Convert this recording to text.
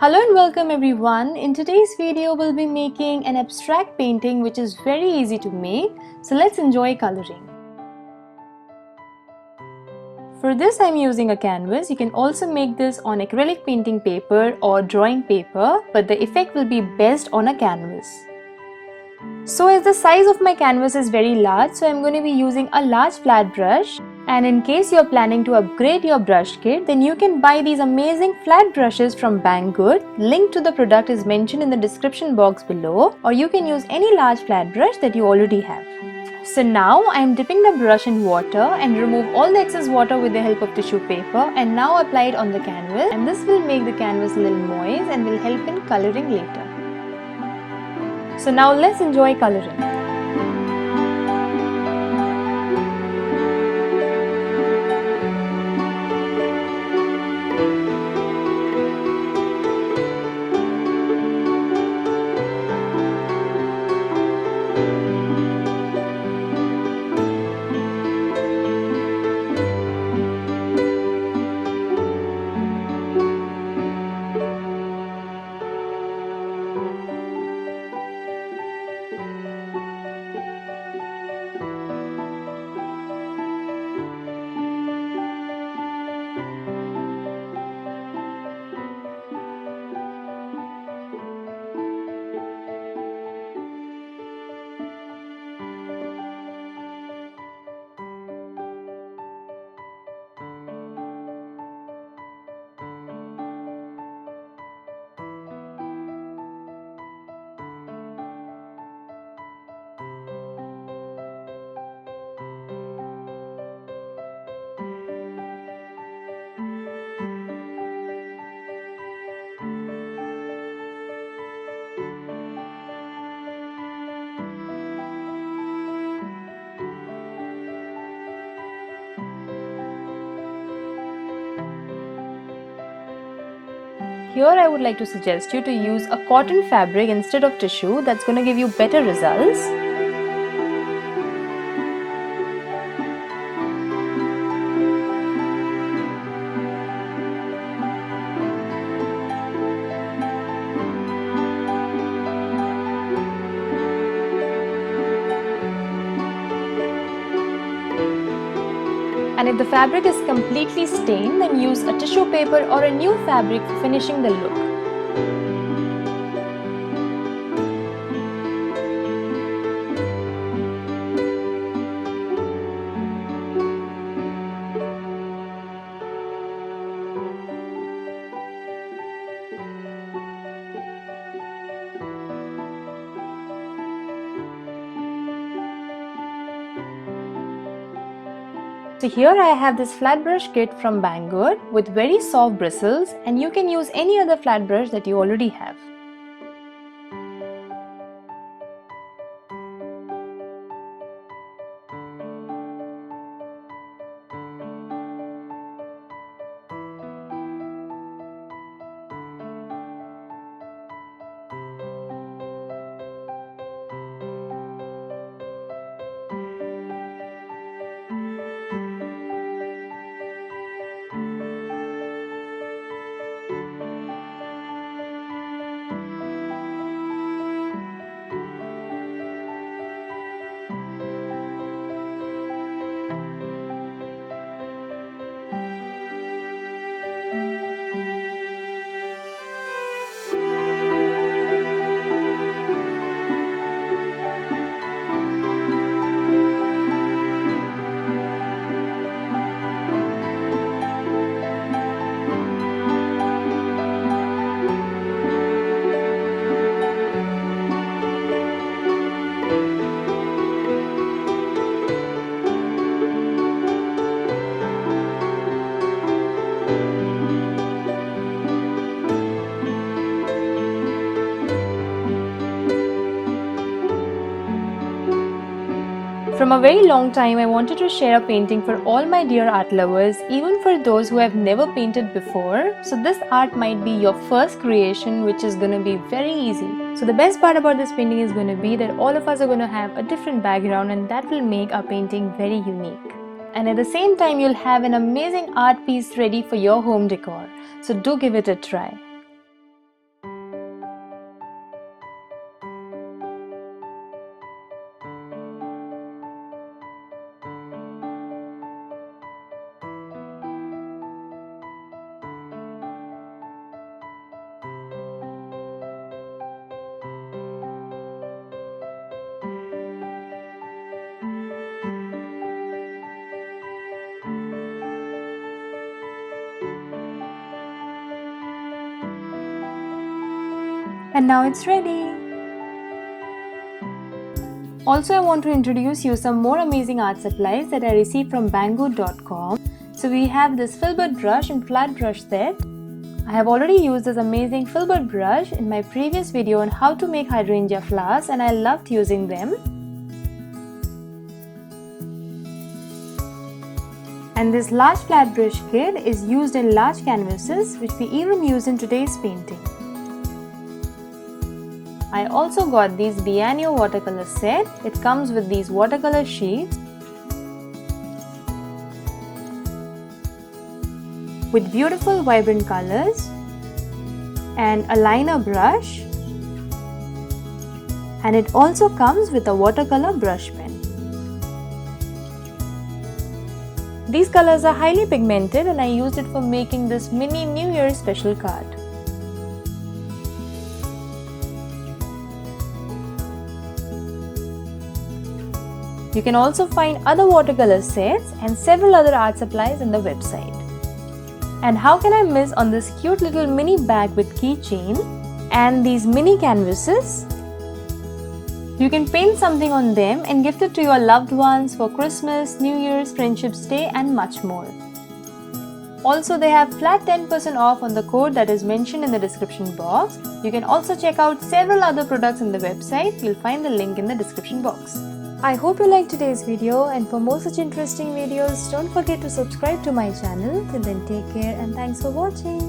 Hello and welcome everyone. In today's video we'll be making an abstract painting which is very easy to make. So let's enjoy coloring. For this I'm using a canvas. You can also make this on acrylic painting paper or drawing paper, but the effect will be best on a canvas. So as the size of my canvas is very large, so I'm going to be using a large flat brush. And in case you're planning to upgrade your brush kit, then you can buy these amazing flat brushes from Banggood. Link to the product is mentioned in the description box below, or you can use any large flat brush that you already have. So now I am dipping the brush in water and remove all the excess water with the help of tissue paper, and now apply it on the canvas, and this will make the canvas a little moist and will help in coloring later. So now let's enjoy coloring. Here I would like to suggest you to use a cotton fabric instead of tissue. That's going to give you better results. And if the fabric is completely stained, then use a tissue paper or a new fabric for finishing the look. So here I have this flat brush kit from Banggood with very soft bristles, and you can use any other flat brush that you already have. From a very long time, I wanted to share a painting for all my dear art lovers, even for those who have never painted before. So this art might be your first creation, which is going to be very easy. So the best part about this painting is going to be that all of us are going to have a different background, and that will make our painting very unique. And at the same time, you'll have an amazing art piece ready for your home decor. So do give it a try. And now it's ready! Also, I want to introduce you some more amazing art supplies that I received from banggood.com. So we have this filbert brush and flat brush set. I have already used this amazing filbert brush in my previous video on how to make hydrangea flowers, and I loved using them. And this large flat brush kit is used in large canvases, which we even use in today's painting. I also got these goodnessinu watercolor set. It comes with these watercolor sheets with beautiful vibrant colors and a liner brush, and it also comes with a watercolor brush pen. These colors are highly pigmented and I used it for making this mini New Year special card. You can also find other watercolor sets and several other art supplies on the website. And how can I miss on this cute little mini bag with keychain and these mini canvases? You can paint something on them and gift it to your loved ones for Christmas, New Year's, Friendship's Day and much more. Also, they have flat 10% off on the code that is mentioned in the description box. You can also check out several other products on the website. You'll find the link in the description box. I hope you liked today's video, and for more such interesting videos, don't forget to subscribe to my channel. Till then, take care and thanks for watching.